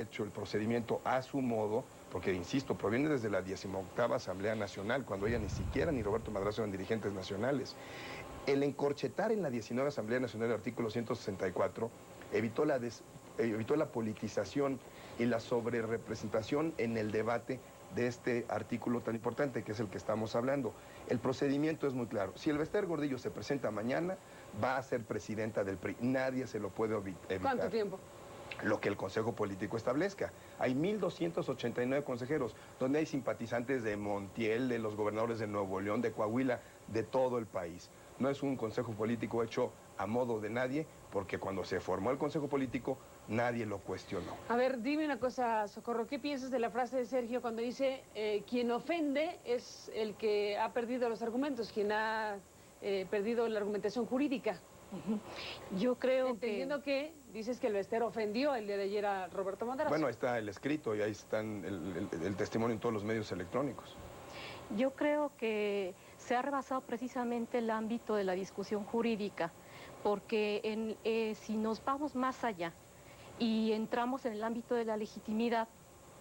hecho el procedimiento a su modo, porque, insisto, proviene desde la 18ª Asamblea Nacional, cuando ella ni siquiera ni Roberto Madrazo eran dirigentes nacionales. El encorchetar en la 19 Asamblea Nacional el artículo 164 evitó la politización y la sobrerepresentación en el debate de este artículo tan importante que es el que estamos hablando. El procedimiento es muy claro. Si el Bester Gordillo se presenta mañana, va a ser presidenta del PRI. Nadie se lo puede evitar. ¿Cuánto tiempo? Lo que el Consejo Político establezca. Hay 1,289 consejeros, donde hay simpatizantes de Montiel, de los gobernadores de Nuevo León, de Coahuila, de todo el país. No es un consejo político hecho a modo de nadie, porque cuando se formó el consejo político, nadie lo cuestionó. A ver, dime una cosa, Socorro, ¿qué piensas de la frase de Sergio cuando dice quien ofende es el que ha perdido los argumentos, quien ha perdido la argumentación jurídica? Yo creo Entendiendo que dices que el Bester ofendió el día de ayer a Roberto Madrazo. Bueno, ahí está el escrito y ahí están el testimonio en todos los medios electrónicos. Yo creo que se ha rebasado precisamente el ámbito de la discusión jurídica, porque si nos vamos más allá y entramos en el ámbito de la legitimidad,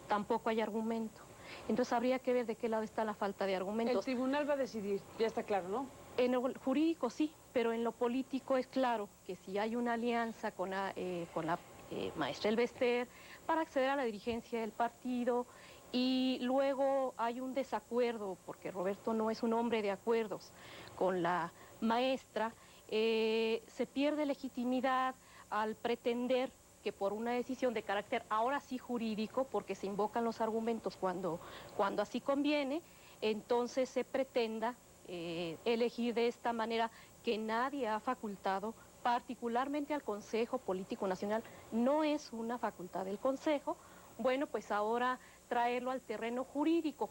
tampoco hay argumento. Entonces habría que ver de qué lado está la falta de argumentos. El tribunal va a decidir, ya está claro, ¿no? En lo jurídico sí, pero en lo político es claro que si hay una alianza con la maestra El Bester para acceder a la dirigencia del partido y luego hay un desacuerdo, porque Roberto no es un hombre de acuerdos con la maestra, se pierde legitimidad al pretender que por una decisión de carácter ahora sí jurídico, porque se invocan los argumentos cuando así conviene, entonces se pretenda elegir de esta manera que nadie ha facultado, particularmente al Consejo Político Nacional, no es una facultad del Consejo. Bueno, pues ahora traerlo al terreno jurídico.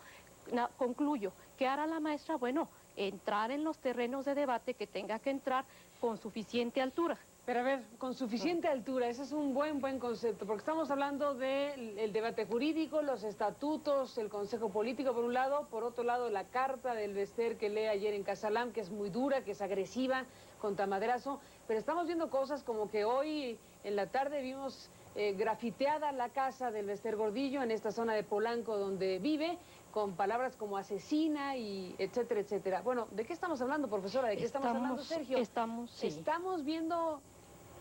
Concluyo, ¿qué hará la maestra? Bueno, entrar en los terrenos de debate que tenga que entrar con suficiente altura. Pero a ver, con suficiente altura, ese es un buen concepto, porque estamos hablando del debate jurídico, los estatutos, el Consejo Político por un lado, por otro lado la carta del Bester que lee ayer en Casalam, que es muy dura, que es agresiva contra Madrazo, pero estamos viendo cosas como que hoy en la tarde vimos grafiteada la casa del Bester Gordillo en esta zona de Polanco donde vive, con palabras como asesina y etcétera, etcétera. Bueno, ¿de qué estamos hablando, profesora? ¿De qué estamos hablando, Sergio? Estamos viendo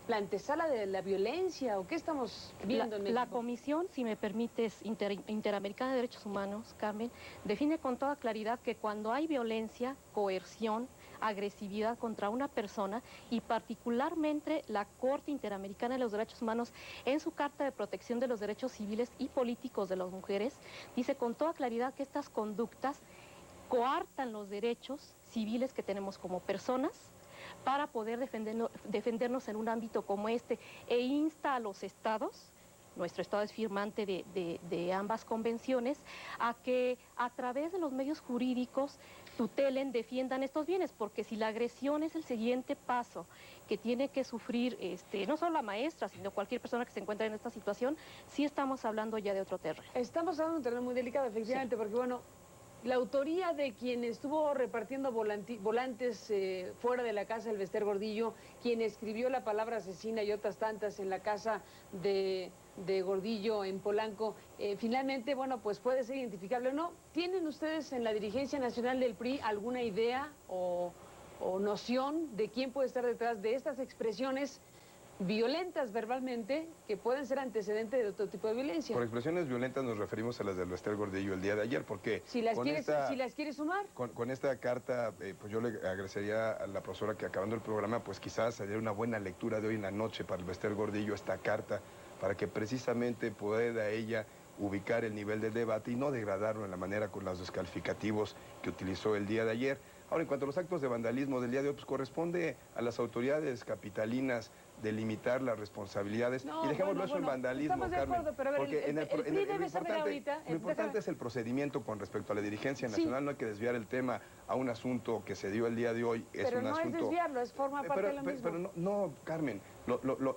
la antesala de la violencia, ¿o qué estamos viendo en México? La Comisión, si me permites, Interamericana de Derechos Humanos, Carmen, define con toda claridad que cuando hay violencia, coerción, agresividad contra una persona, y particularmente la Corte Interamericana de los Derechos Humanos, en su Carta de Protección de los Derechos Civiles y Políticos de las Mujeres, dice con toda claridad que estas conductas coartan los derechos civiles que tenemos como personas, para poder defendernos en un ámbito como este, e insta a los estados, nuestro estado es firmante de ambas convenciones, a que a través de los medios jurídicos tutelen, defiendan estos bienes, porque si la agresión es el siguiente paso que tiene que sufrir no solo la maestra, sino cualquier persona que se encuentre en esta situación, sí estamos hablando ya de otro terreno. Estamos hablando de un terreno muy delicado, efectivamente, sí. Porque bueno, la autoría de quien estuvo repartiendo volantes fuera de la casa del Bester Gordillo, quien escribió la palabra asesina y otras tantas en la casa de Gordillo en Polanco, finalmente, bueno, pues puede ser identificable o no. ¿Tienen ustedes en la dirigencia nacional del PRI alguna idea o noción de quién puede estar detrás de estas expresiones violentas verbalmente que pueden ser antecedentes de otro tipo de violencia? Por expresiones violentas nos referimos a las del Bester Gordillo el día de ayer, porque si las quieres sumar. Con esta carta, pues yo le agradecería a la profesora que acabando el programa, pues quizás haría una buena lectura de hoy en la noche para el Bester Gordillo, esta carta, para que precisamente pueda ella ubicar el nivel de debate y no degradarlo en la manera con los descalificativos que utilizó el día de ayer. Ahora, en cuanto a los actos de vandalismo del día de hoy, pues corresponde a las autoridades capitalinas delimitar las responsabilidades. No, y dejémoslo eso en vandalismo, estamos de acuerdo, Carmen, pero a ver, porque lo importante es el procedimiento con respecto a la dirigencia nacional. Sí. No hay que desviar el tema a un asunto que se dio el día de hoy. Pero no es desviarlo, es forma parte de lo mismo. Pero no, Carmen,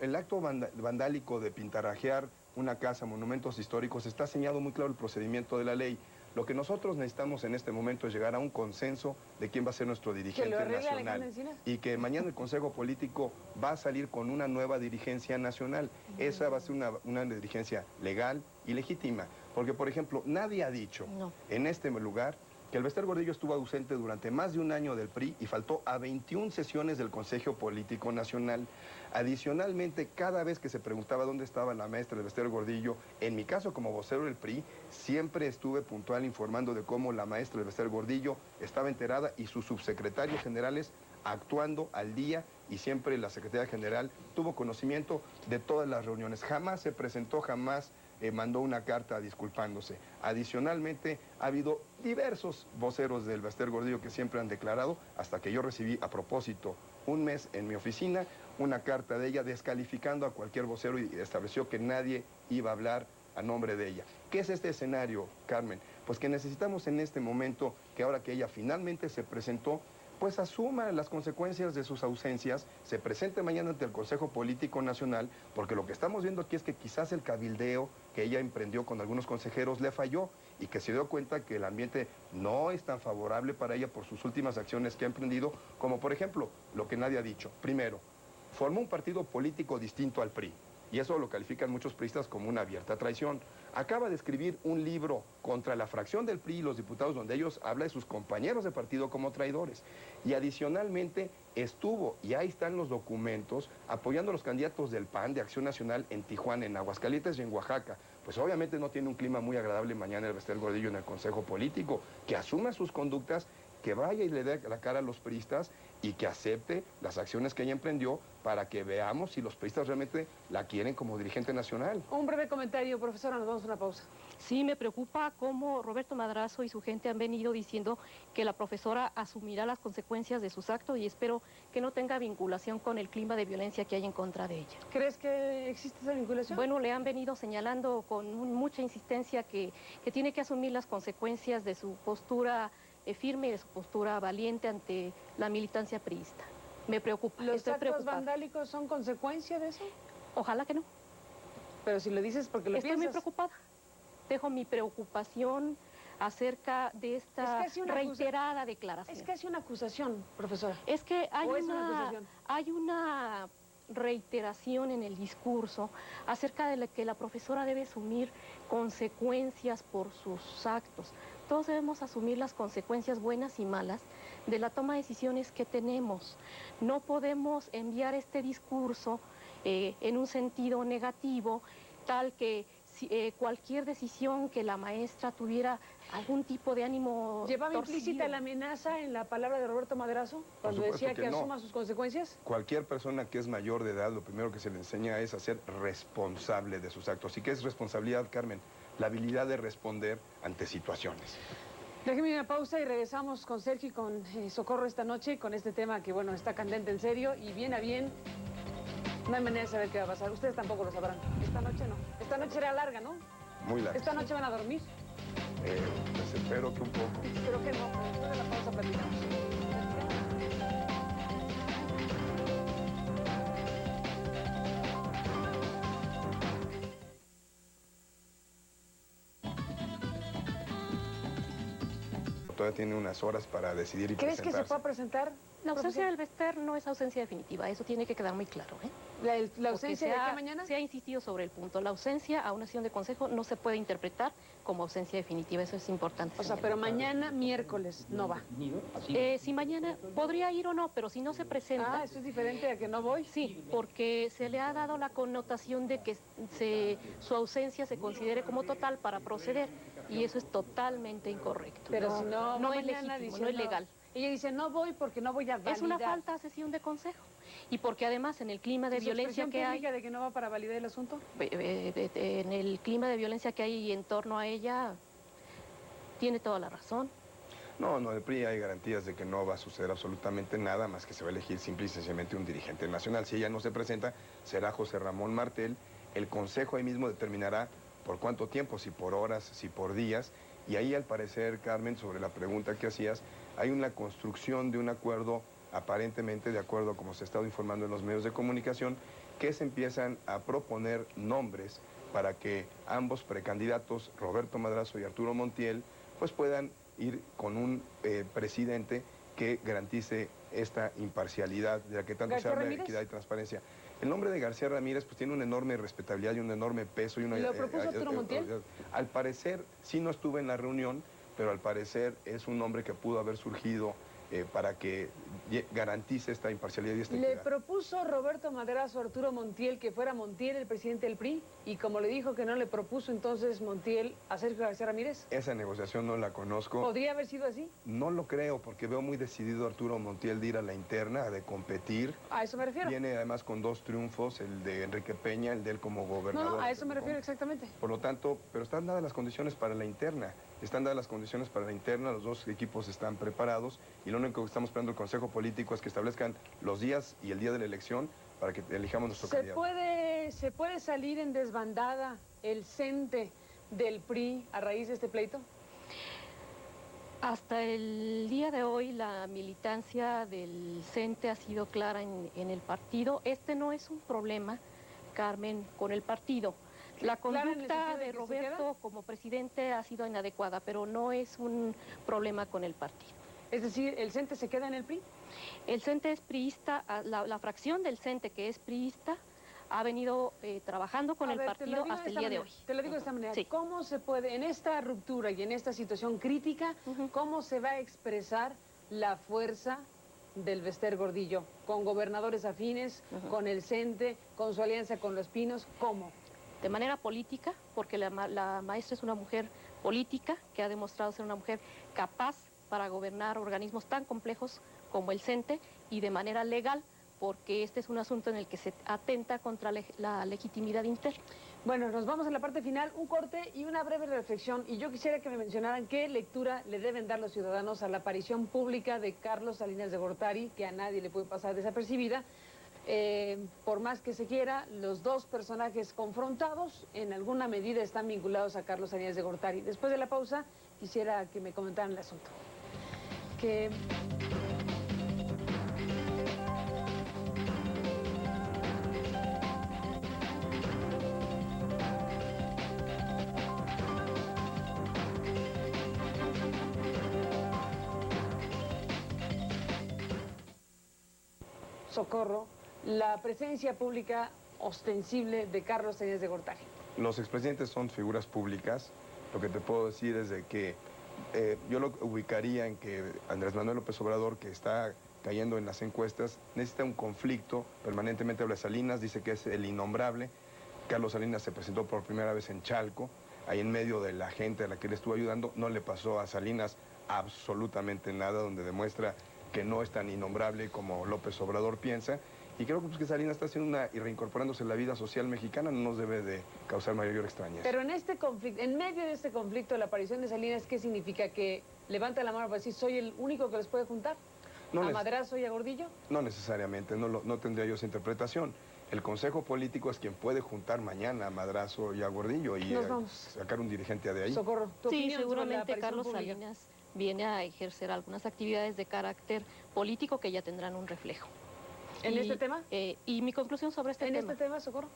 el acto vandálico de pintarajear una casa, monumentos históricos, está señalado muy claro el procedimiento de la ley. Lo que nosotros necesitamos en este momento es llegar a un consenso de quién va a ser nuestro dirigente nacional. Y que mañana el Consejo Político va a salir con una nueva dirigencia nacional. Esa va a ser una dirigencia legal y legítima. Porque, por ejemplo, nadie ha dicho en este lugar que el Bester Gordillo estuvo ausente durante más de un año del PRI y faltó a 21 sesiones del Consejo Político Nacional. Adicionalmente, cada vez que se preguntaba dónde estaba la maestra del Bester Gordillo, en mi caso como vocero del PRI, siempre estuve puntual informando de cómo la maestra del Bester Gordillo estaba enterada y sus subsecretarios generales actuando al día, y siempre la Secretaría General tuvo conocimiento de todas las reuniones. Jamás se presentó, jamás mandó una carta disculpándose. Adicionalmente, ha habido diversos voceros del Bester Gordillo que siempre han declarado, hasta que yo recibí a propósito un mes en mi oficina una carta de ella descalificando a cualquier vocero y estableció que nadie iba a hablar a nombre de ella. ¿Qué es este escenario, Carmen? Pues que necesitamos en este momento que ahora que ella finalmente se presentó, pues asuma las consecuencias de sus ausencias, se presente mañana ante el Consejo Político Nacional, porque lo que estamos viendo aquí es que quizás el cabildeo que ella emprendió con algunos consejeros le falló y que se dio cuenta que el ambiente no es tan favorable para ella por sus últimas acciones que ha emprendido, como por ejemplo, lo que nadie ha dicho. Primero, formó un partido político distinto al PRI. Y eso lo califican muchos priistas como una abierta traición. Acaba de escribir un libro contra la fracción del PRI y los diputados donde ellos habla de sus compañeros de partido como traidores. Y adicionalmente estuvo, y ahí están los documentos, apoyando a los candidatos del PAN de Acción Nacional en Tijuana, en Aguascalientes y en Oaxaca. Pues obviamente no tiene un clima muy agradable mañana el Bester Gordillo en el Consejo Político. Que asuma sus conductas, que vaya y le dé la cara a los priistas y que acepte las acciones que ella emprendió para que veamos si los priistas realmente la quieren como dirigente nacional. Un breve comentario, profesora, nos vamos a una pausa. Sí, me preocupa cómo Roberto Madrazo y su gente han venido diciendo que la profesora asumirá las consecuencias de sus actos y espero que no tenga vinculación con el clima de violencia que hay en contra de ella. ¿Crees que existe esa vinculación? Bueno, le han venido señalando con mucha insistencia que tiene que asumir las consecuencias de su postura firme y de su postura valiente ante la militancia priista. Me preocupa. ¿Los actos vandálicos son consecuencia de eso? Ojalá que no. Pero si lo dices porque lo piensas. Estoy muy preocupada. Dejo mi preocupación acerca de esta reiterada declaración. Es casi una acusación, profesora. Es que hay una reiteración en el discurso acerca de que la profesora debe asumir consecuencias por sus actos. Todos debemos asumir las consecuencias buenas y malas de la toma de decisiones que tenemos. No podemos enviar este discurso en un sentido negativo, tal que cualquier decisión que la maestra tuviera algún tipo de ánimo ¿Llevaba torcido. implícita la amenaza en la palabra de Roberto Madrazo cuando decía que asuma sus consecuencias? Cualquier persona que es mayor de edad, lo primero que se le enseña es a ser responsable de sus actos. ¿Y qué es responsabilidad, Carmen? La habilidad de responder ante situaciones. Déjeme una pausa y regresamos con Sergio y con Socorro esta noche con este tema que, bueno, está candente en serio y bien a bien. No hay manera de saber qué va a pasar. Ustedes tampoco lo sabrán. Esta noche no. Esta noche será larga, ¿no? Muy larga. ¿Esta noche van a dormir? Pues espero que un poco. Espero que no. Después de la pausa platicamos. Todavía tiene unas horas para decidir y ¿Crees presentarse. que se pueda presentar? La ausencia del Bester no es ausencia definitiva, eso tiene que quedar muy claro, ¿eh? ¿La ausencia de qué mañana? Se ha insistido sobre el punto. La ausencia a una sesión de consejo no se puede interpretar como ausencia definitiva, eso es importante. O sea, pero mañana, miércoles, no va. Si mañana podría ir o no, pero si no se presenta... Ah, eso es diferente a que no voy. Sí, porque se le ha dado la connotación de que su ausencia se considere como total para proceder, y eso es totalmente incorrecto. Pero si no, no es legítimo, no es legal. Ella dice, no voy porque no voy a validar. Es una falta de sesión de consejo. Y porque además en el clima de violencia que hay... de que no va para validar el asunto? En el clima de violencia que hay en torno a ella, tiene toda la razón. No, el PRI hay garantías de que no va a suceder absolutamente nada más que se va a elegir simple y sencillamente un dirigente nacional. Si ella no se presenta, será José Ramón Martel. El consejo ahí mismo determinará por cuánto tiempo, si por horas, si por días. Y ahí, al parecer, Carmen, sobre la pregunta que hacías, hay una construcción de un acuerdo, aparentemente de acuerdo como se ha estado informando en los medios de comunicación, que se empiezan a proponer nombres para que ambos precandidatos, Roberto Madrazo y Arturo Montiel, pues puedan ir con un presidente que garantice esta imparcialidad de la que tanto se habla, de equidad y transparencia. El nombre de García Ramírez pues tiene una enorme respetabilidad y un enorme peso. Y una, ¿Lo propuso Arturo Montiel? Al parecer, sí no estuve en la reunión, pero al parecer es un nombre que pudo haber surgido para que garantice esta imparcialidad y esta equidad. Le propuso Roberto Madrazo a Arturo Montiel que fuera Montiel el presidente del PRI, y como le dijo que no, le propuso entonces Montiel a Sergio García Ramírez. Esa negociación no la conozco. ¿Podría haber sido así? No lo creo, porque veo muy decidido a Arturo Montiel de ir a la interna, de competir. A eso me refiero. Viene además con 2 triunfos, el de Enrique Peña, el de él como gobernador. No, a eso me refiero exactamente. Por lo tanto, pero están dadas las condiciones para la interna. Están dadas las condiciones para la interna, los 2 equipos están preparados, y lo único que estamos esperando el Consejo Político es que establezcan los días y el día de la elección para que elijamos nuestro candidato. ¿Se puede salir en desbandada el CENTE del PRI a raíz de este pleito? Hasta el día de hoy la militancia del CENTE ha sido clara en el partido. Este no es un problema, Carmen, con el partido. La conducta de Roberto como presidente ha sido inadecuada, pero no es un problema con el partido. Es decir, ¿el CENTE se queda en el PRI? El CENTE es priista, la fracción del CENTE que es priista ha venido trabajando con el partido hasta el día de hoy. Te lo digo de esta manera, sí. ¿Cómo se puede, en esta ruptura y en esta situación crítica, cómo se va a expresar la fuerza del Bester Gordillo? ¿Con gobernadores afines, con el CENTE, con su alianza con Los Pinos? ¿Cómo? De manera política, porque la maestra es una mujer política que ha demostrado ser una mujer capaz para gobernar organismos tan complejos como el CENTE, y de manera legal, porque este es un asunto en el que se atenta contra la legitimidad interna. Bueno, nos vamos a la parte final, un corte y una breve reflexión, y yo quisiera que me mencionaran qué lectura le deben dar los ciudadanos a la aparición pública de Carlos Salinas de Gortari, que a nadie le puede pasar desapercibida. Por más que se quiera, los 2 personajes confrontados en alguna medida están vinculados a Carlos Salinas de Gortari. Después de la pausa, quisiera que me comentaran el asunto. Socorro, la presencia pública ostensible de Carlos Salinas de Gortari. Los expresidentes son figuras públicas. Lo que te puedo decir es de que yo lo ubicaría en que Andrés Manuel López Obrador, que está cayendo en las encuestas, necesita un conflicto. Permanentemente habla de Salinas, dice que es el innombrable. Carlos Salinas se presentó por primera vez en Chalco, ahí en medio de la gente a la que él estuvo ayudando. No le pasó a Salinas absolutamente nada, donde demuestra que no es tan innombrable como López Obrador piensa. Y creo que Salinas está haciendo y reincorporándose en la vida social mexicana, no nos debe de causar mayor extrañeza. Pero en este conflicto, en medio de este conflicto, la aparición de Salinas, ¿qué significa? ¿Que levanta la mano para decir, soy el único que los puede juntar? No, ¿A Madrazo y a Gordillo? No necesariamente, no tendría yo esa interpretación. El Consejo Político es quien puede juntar mañana a Madrazo y a Gordillo y sacar un dirigente de ahí. Socorro, ¿tu opinión? Sí, seguramente Carlos Salinas viene a ejercer algunas actividades de carácter político que ya tendrán un reflejo. ¿En este tema? Y mi conclusión sobre este tema. ¿En este tema, Socorro?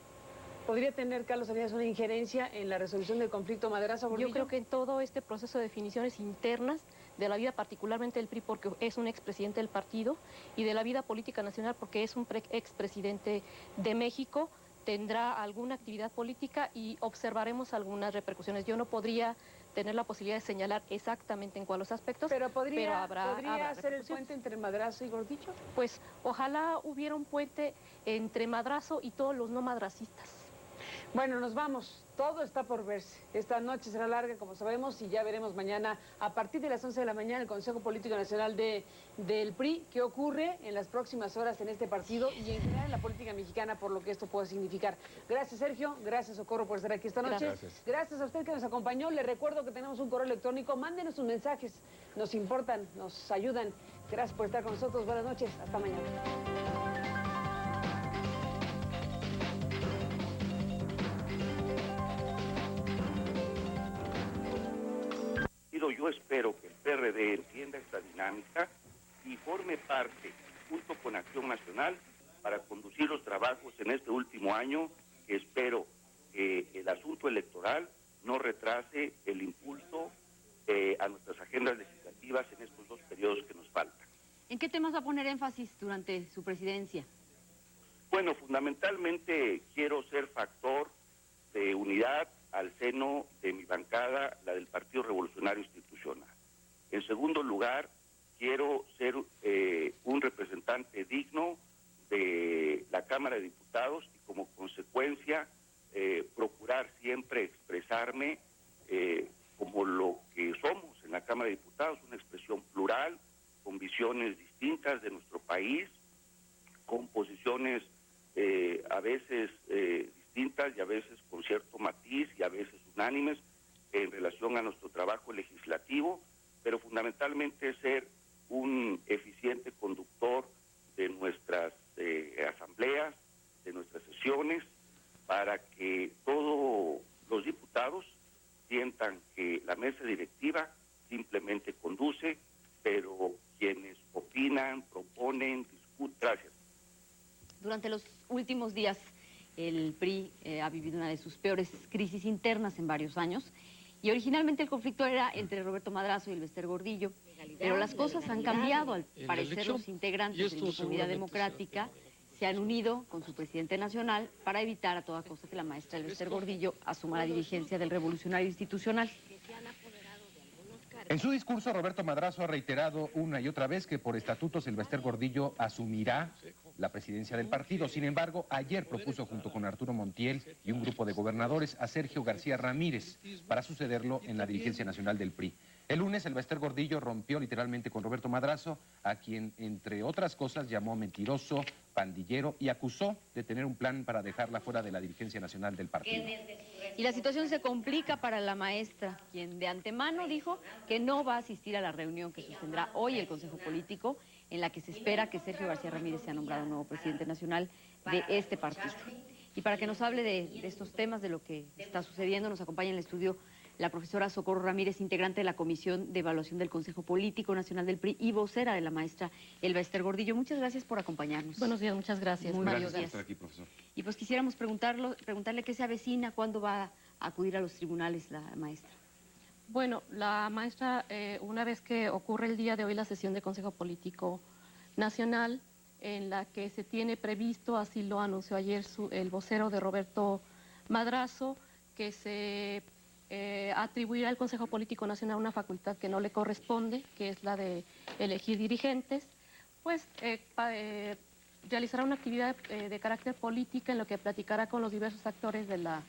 ¿Podría tener Carlos Salinas una injerencia en la resolución del conflicto Madrazo-Gordillo? Yo creo que en todo este proceso de definiciones internas de la vida, particularmente del PRI, porque es un expresidente del partido, y de la vida política nacional, porque es un expresidente de México, tendrá alguna actividad política y observaremos algunas repercusiones. Yo no podría tener la posibilidad de señalar exactamente en cuáles aspectos, pero habrá ser el puente entre Madrazo y Gordillo. Pues ojalá hubiera un puente entre Madrazo y todos los no madracistas. Bueno, nos vamos. Todo está por verse. Esta noche será larga, como sabemos, y ya veremos mañana, a partir de las 11 de la mañana, el Consejo Político Nacional del PRI, qué ocurre en las próximas horas en este partido y en general en la política mexicana, por lo que esto puede significar. Gracias, Sergio. Gracias, Socorro, por estar aquí esta noche. Gracias a usted que nos acompañó. Le recuerdo que tenemos un correo electrónico. Mándenos sus mensajes. Nos importan, nos ayudan. Gracias por estar con nosotros. Buenas noches. Hasta mañana. Yo espero que el PRD entienda esta dinámica y forme parte, junto con Acción Nacional, para conducir los trabajos en este último año, que espero que el asunto electoral no retrase el impulso a nuestras agendas legislativas en estos 2 periodos que nos faltan. ¿En qué temas va a poner énfasis durante su presidencia? Bueno, fundamentalmente quiero ser factor de unidad al seno de mi bancada, la del Partido Revolucionario Institucional. En segundo lugar, quiero ser un representante digno de la Cámara de Diputados y como consecuencia procurar siempre expresarme como lo que somos en la Cámara de Diputados, una expresión plural, con visiones distintas de nuestro país, con posiciones a veces distintas y a veces con cierto matiz y a veces unánimes en relación a nuestro trabajo legislativo, pero fundamentalmente ser un eficiente conductor de nuestras asambleas, de nuestras sesiones, para que todos los diputados sientan que la mesa directiva simplemente conduce, pero quienes opinan, proponen, discuten. Gracias. Durante los últimos días, el PRI ha vivido una de sus peores crisis internas en varios años. Y originalmente el conflicto era entre Roberto Madrazo y el Bester Gordillo, pero las cosas han cambiado. Al parecer, los integrantes del Grupo Unidad Democrática se han unido con su presidente nacional para evitar a toda costa que la maestra del Bester Gordillo asuma la dirigencia del Revolucionario Institucional. En su discurso, Roberto Madrazo ha reiterado una y otra vez que por estatutos el Bester Gordillo asumirá la presidencia del partido. Sin embargo, ayer propuso junto con Arturo Montiel y un grupo de gobernadores a Sergio García Ramírez para sucederlo en la dirigencia nacional del PRI. El lunes, el Bester Gordillo rompió literalmente con Roberto Madrazo, a quien, entre otras cosas, llamó mentiroso, pandillero y acusó de tener un plan para dejarla fuera de la dirigencia nacional del partido. Y la situación se complica para la maestra, quien de antemano dijo que no va a asistir a la reunión que sostendrá hoy el Consejo Político, en la que se espera que Sergio García Ramírez sea nombrado nuevo presidente nacional de este partido. Y para que nos hable de estos temas, de lo que está sucediendo, nos acompaña en el estudio la profesora Socorro Ramírez, integrante de la Comisión de Evaluación del Consejo Político Nacional del PRI y vocera de la maestra el Bester Gordillo. Muchas gracias por acompañarnos. Buenos días, muchas gracias. Muy Gracias buenos por días. estar aquí, profesor. Y pues quisiéramos preguntarle qué se avecina, cuándo va a acudir a los tribunales la maestra. Bueno, la maestra, una vez que ocurre el día de hoy la sesión de Consejo Político Nacional, en la que se tiene previsto, así lo anunció ayer el vocero de Roberto Madrazo, que se atribuirá al Consejo Político Nacional una facultad que no le corresponde, que es la de elegir dirigentes, pues realizará una actividad de carácter política en lo que platicará con los diversos actores de la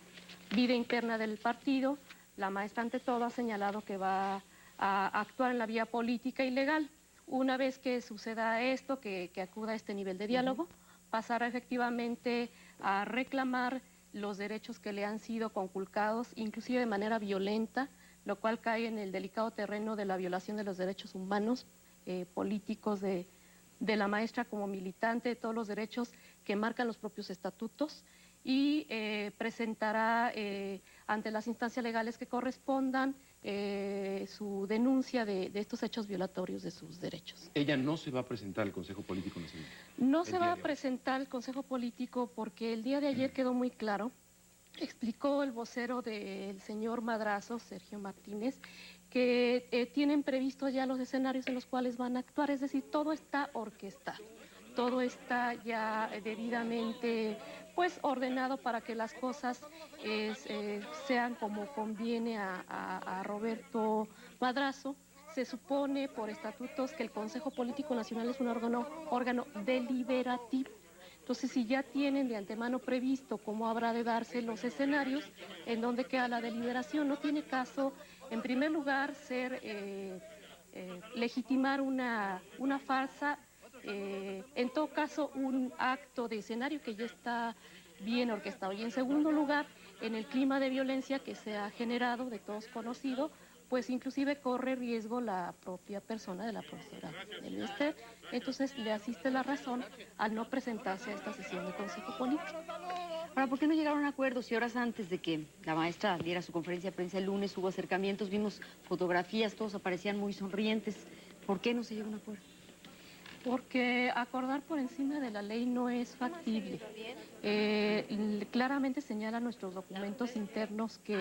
vida interna del partido. La maestra, ante todo, ha señalado que va a actuar en la vía política y legal. Una vez que suceda esto, que acuda a este nivel de diálogo, pasará efectivamente a reclamar los derechos que le han sido conculcados, inclusive de manera violenta, lo cual cae en el delicado terreno de la violación de los derechos humanos, políticos de la maestra como militante de todos los derechos que marcan los propios estatutos, y presentará ante las instancias legales que correspondan su denuncia de estos hechos violatorios de sus derechos. Ella no se va a presentar al Consejo Político Nacional. No se va a presentar al Consejo Político porque el día de ayer quedó muy claro, explicó el vocero del señor Madrazo, Sergio Martínez, que tienen previstos ya los escenarios en los cuales van a actuar, es decir, todo está orquestado, todo está ya debidamente pues ordenado para que las cosas sean como conviene a Roberto Madrazo. Se supone por estatutos que el Consejo Político Nacional es un órgano deliberativo. Entonces, si ya tienen de antemano previsto cómo habrá de darse los escenarios, en donde queda la deliberación, no tiene caso, en primer lugar, legitimar una farsa, en todo caso, un acto de escenario que ya está bien orquestado. Y en segundo lugar, en el clima de violencia que se ha generado, de todos conocido, pues inclusive corre riesgo la propia persona de la profesora del Bester. Entonces le asiste la razón al no presentarse a esta sesión de Consejo Político. Ahora, ¿por qué no llegaron a acuerdos? Si horas antes de que la maestra diera su conferencia de prensa el lunes hubo acercamientos, vimos fotografías, todos aparecían muy sonrientes. ¿Por qué no se llegó a un acuerdo? Porque acordar por encima de la ley no es factible. Claramente señalan nuestros documentos internos que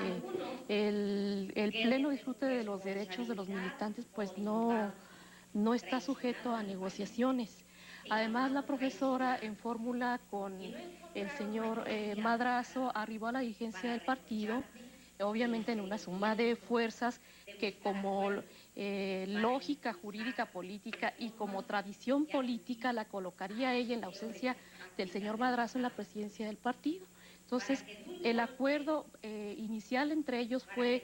el pleno disfrute de los derechos de los militantes pues no está sujeto a negociaciones. Además, la profesora en fórmula con el señor Madrazo arribó a la dirigencia del partido, obviamente en una suma de fuerzas que como lógica jurídica política y como tradición política la colocaría ella en la ausencia del señor Madrazo en la presidencia del partido. Entonces, el acuerdo inicial entre ellos fue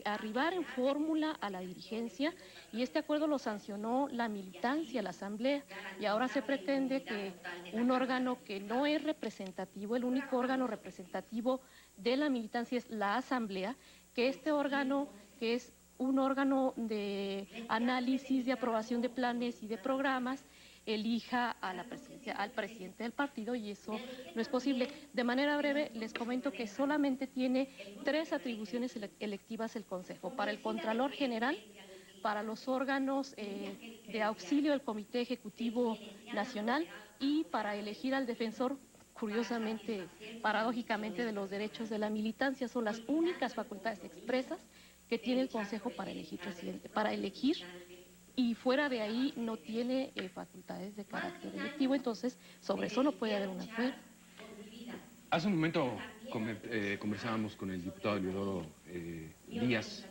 arribar en fórmula a la dirigencia, y este acuerdo lo sancionó la militancia, la asamblea, y ahora se pretende que un órgano que no es representativo, el único órgano representativo de la militancia es la asamblea, que este órgano, que es un órgano de análisis, de aprobación de planes y de programas, elija a la presidencia, al presidente del partido, y eso no es posible. De manera breve, les comento que solamente tiene 3 atribuciones electivas el Consejo: para el Contralor General, para los órganos de auxilio del Comité Ejecutivo Nacional y para elegir al defensor, curiosamente, paradójicamente, de los derechos de la militancia. Son las únicas facultades expresas que tiene el Consejo para elegir presidente, y fuera de ahí no tiene facultades de carácter electivo. Entonces sobre eso no puede haber un acuerdo. Hace un momento conversábamos con el diputado Eliodoro Díaz,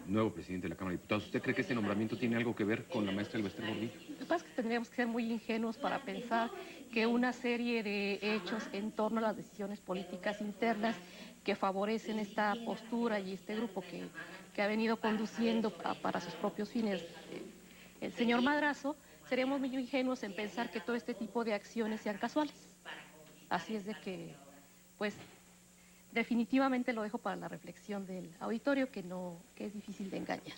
nuevo presidente de la Cámara de Diputados. ¿Usted cree que este nombramiento tiene algo que ver con la maestra Elvester Gordillo? Lo que pasa es que tendríamos que ser muy ingenuos para pensar que una serie de hechos en torno a las decisiones políticas internas que favorecen esta postura y este grupo que ha venido conduciendo para sus propios fines el señor Madrazo, seríamos muy ingenuos en pensar que todo este tipo de acciones sean casuales. Así es de que, pues, definitivamente lo dejo para la reflexión del auditorio, que es difícil de engañar.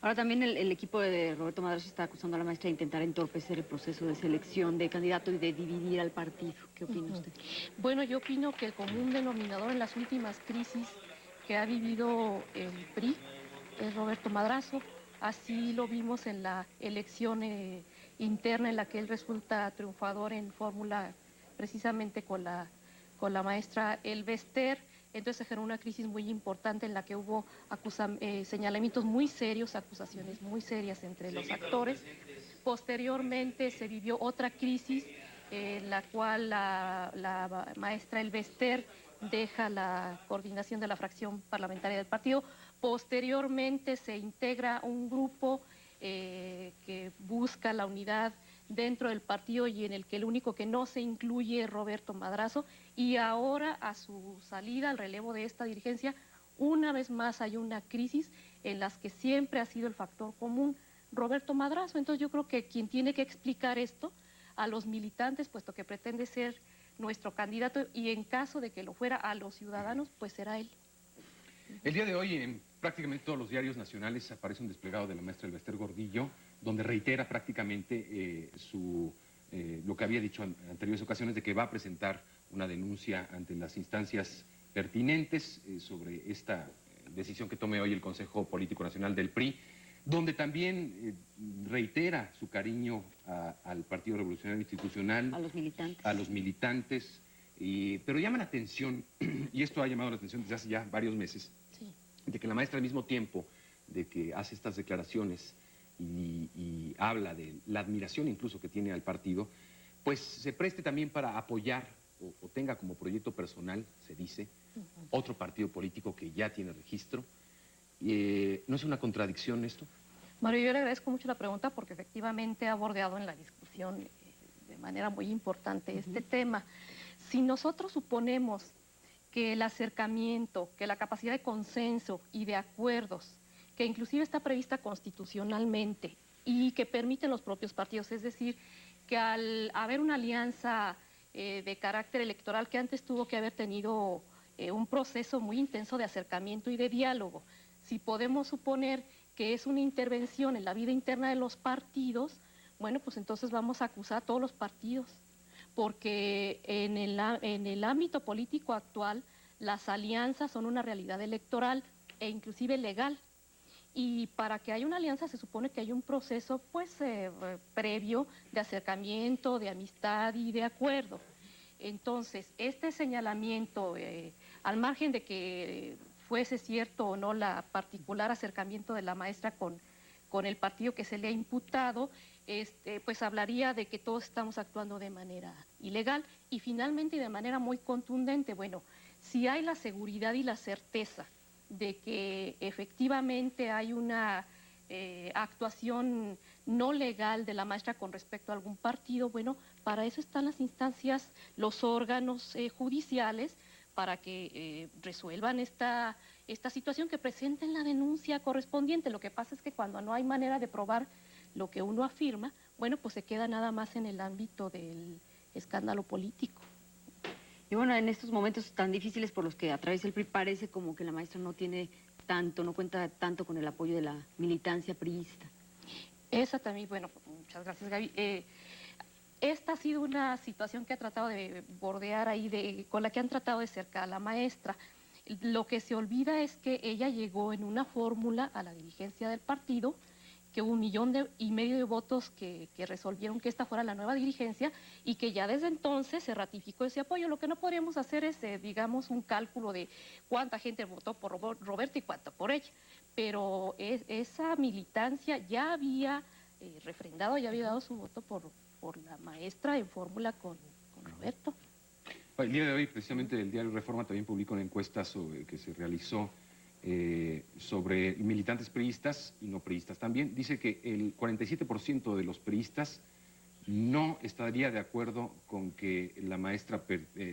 Ahora también el equipo de Roberto Madrazo está acusando a la maestra de intentar entorpecer el proceso de selección de candidato y de dividir al partido. ¿Qué opina usted? Bueno, yo opino que el común denominador en las últimas crisis que ha vivido el PRI es Roberto Madrazo. Así lo vimos en la elección interna en la que él resulta triunfador en fórmula precisamente con la maestra Elvester. Entonces se generó una crisis muy importante en la que hubo señalamientos muy serios, acusaciones muy serias entre los actores. Posteriormente se vivió otra crisis en la cual la maestra Elvester deja la coordinación de la fracción parlamentaria del partido. Posteriormente se integra un grupo que busca la unidad dentro del partido y en el que el único que no se incluye es Roberto Madrazo, y ahora a su salida, al relevo de esta dirigencia, una vez más hay una crisis en las que siempre ha sido el factor común Roberto Madrazo. Entonces yo creo que quien tiene que explicar esto a los militantes, puesto que pretende ser nuestro candidato, y en caso de que lo fuera a los ciudadanos, pues será él. El día de hoy en prácticamente todos los diarios nacionales aparece un desplegado de la maestra Elvester Gordillo, donde reitera prácticamente lo que había dicho en anteriores ocasiones, de que va a presentar una denuncia ante las instancias pertinentes sobre esta decisión que tome hoy el Consejo Político Nacional del PRI, donde también reitera su cariño al Partido Revolucionario Institucional, a los militantes, pero llama la atención, y esto ha llamado la atención desde hace ya varios meses, de que la maestra, al mismo tiempo de que hace estas declaraciones y habla de la admiración incluso que tiene al partido, pues se preste también para apoyar o tenga como proyecto personal, se dice, otro partido político que ya tiene registro. ¿No es una contradicción esto? Mario, yo le agradezco mucho la pregunta porque efectivamente ha bordeado en la discusión de manera muy importante este tema. Si nosotros suponemos que el acercamiento, que la capacidad de consenso y de acuerdos, que inclusive está prevista constitucionalmente y que permiten los propios partidos, es decir, que al haber una alianza de carácter electoral, que antes tuvo que haber tenido un proceso muy intenso de acercamiento y de diálogo, si podemos suponer que es una intervención en la vida interna de los partidos, bueno, pues entonces vamos a acusar a todos los partidos, porque en el ámbito político actual las alianzas son una realidad electoral e inclusive legal, y para que haya una alianza se supone que hay un proceso pues previo de acercamiento, de amistad y de acuerdo. Entonces, este señalamiento, al margen de que fuese cierto o no la particular acercamiento de la maestra con el partido que se le ha imputado, pues hablaría de que todos estamos actuando de manera ilegal y finalmente y de manera muy contundente. Bueno, si hay la seguridad y la certeza de que efectivamente hay una actuación no legal de la maestra con respecto a algún partido, bueno, para eso están las instancias, los órganos judiciales, para que resuelvan esta situación, que presenten la denuncia correspondiente. Lo que pasa es que cuando no hay manera de probar lo que uno afirma, bueno, pues se queda nada más en el ámbito del escándalo político. Y bueno, en estos momentos tan difíciles por los que atraviesa el PRI, parece como que la maestra no cuenta tanto con el apoyo de la militancia priista. Esa también, bueno, muchas gracias, Gaby. Esta ha sido una situación que ha tratado de bordear ahí, con la que han tratado de cercar a la maestra. Lo que se olvida es que ella llegó en una fórmula a la dirigencia del partido, que hubo 1,5 millones de votos que resolvieron que esta fuera la nueva dirigencia y que ya desde entonces se ratificó ese apoyo. Lo que no podríamos hacer es, digamos, un cálculo de cuánta gente votó por Roberto y cuánta por ella. Pero esa militancia ya había refrendado, ya había dado su voto por la maestra en fórmula con Roberto. El día de hoy, precisamente, el diario Reforma también publicó una encuesta que se realizó sobre militantes priistas y no priistas también. Dice que el 47% de los priistas no estaría de acuerdo con que la maestra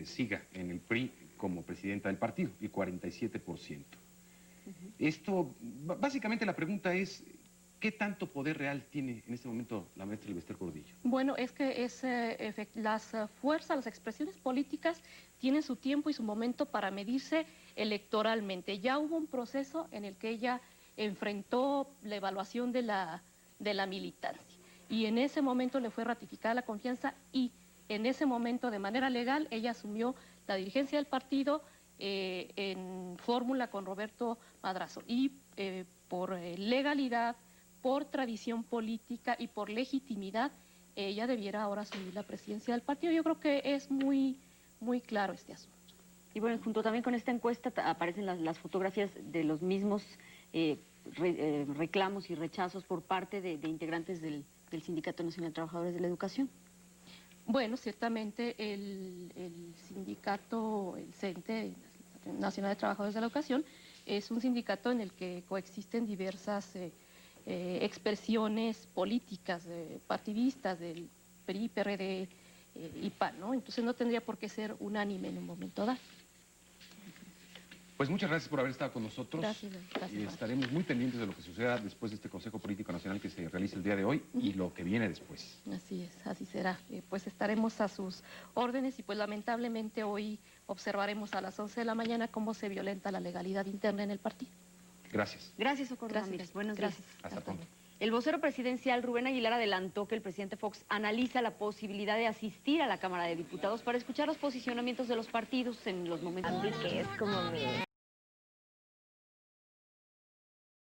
siga en el PRI como presidenta del partido, y 47%. Esto, básicamente la pregunta es, ¿qué tanto poder real tiene en este momento la maestra Elbester Gordillo? Bueno, es que las fuerzas, las expresiones políticas tienen su tiempo y su momento para medirse electoralmente. Ya hubo un proceso en el que ella enfrentó la evaluación de la militancia y en ese momento le fue ratificada la confianza y en ese momento, de manera legal, ella asumió la dirigencia del partido en fórmula con Roberto Madrazo y por legalidad, por tradición política y por legitimidad, ella debiera ahora asumir la presidencia del partido. Yo creo que es muy claro este asunto. Y bueno, junto también con esta encuesta aparecen las fotografías de los mismos reclamos y rechazos por parte de integrantes del Sindicato Nacional de Trabajadores de la Educación. Bueno, ciertamente el sindicato, el CENTE, Nacional de Trabajadores de la Educación, es un sindicato en el que coexisten diversas expresiones políticas, partidistas del PRI, PRD y PAN, ¿no? Entonces no tendría por qué ser unánime en un momento dado. Pues muchas gracias por haber estado con nosotros. Gracias. Y estaremos muy pendientes de lo que suceda después de este Consejo Político Nacional que se realiza el día de hoy y lo que viene después. Así es, así será. Pues estaremos a sus órdenes y pues lamentablemente hoy observaremos a las 11 de la mañana cómo se violenta la legalidad interna en el partido. Gracias. Gracias, Socorro Ramírez. Buenos días. Hasta pronto. El vocero presidencial Rubén Aguilar adelantó que el presidente Fox analiza la posibilidad de asistir a la Cámara de Diputados para escuchar los posicionamientos de los partidos en los momentos. Que es como mi